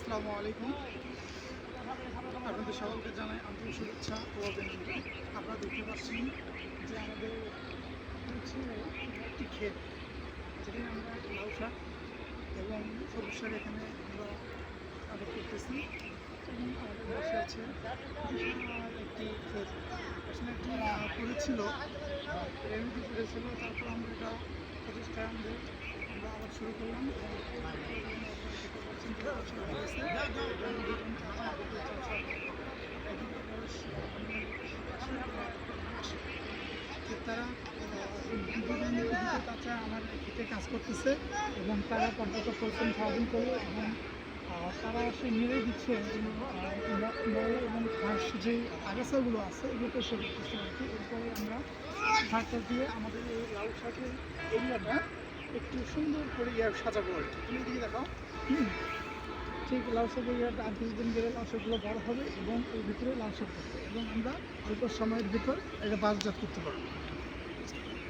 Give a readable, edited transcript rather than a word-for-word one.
আসসালামু আলাইকুম। আপনাদের সকলকে জানাই আন্তরিক শুভেচ্ছা ও অভিনন্দন। আপনারা দেখতে পাচ্ছেন যে আমাদের পিছনে একটি ক্ষেত, যেখানে আমরা লাউ শাক এবং সবুজ শাক এখানে আমরা আবাদ করতেছি এবং আমাদের পাশে আছে বিশাল একটি ক্ষেত। এখানে একটি করেছিল, রেমিডি করেছিল, তারপর আমরা এটা প্রচেষ্টা আমাদের আমরা আবার শুরু করলাম। তারা বাচ্চা আমার ক্ষেতে কাজ করতেছে এবং তারা পর্যাপ্ত পরিশ্রম সারাদিন করে এবং তারা সে মেরে দিচ্ছে মল এবং ঘাস যে আগাছাগুলো আছে এগুলো পরিষ্কার করতেছে আর কি। এরপরে আমরা ঘাসটা দিয়ে আমাদের এই লাউ শাকের এরিয়াটা একটু সুন্দর করে সাজাবো আর কি। তুমি দিকে দেখাও। ঠিক লাউ শাকের এরিয়াটা আর কিছুদিন গেলে লাউ শাকগুলো বড় হবে এবং এর ভিতরে লাউ শাক থাকবে এবং আমরা অল্প সময়ের ভিতর এটা বাজারজাত করতে পারবো।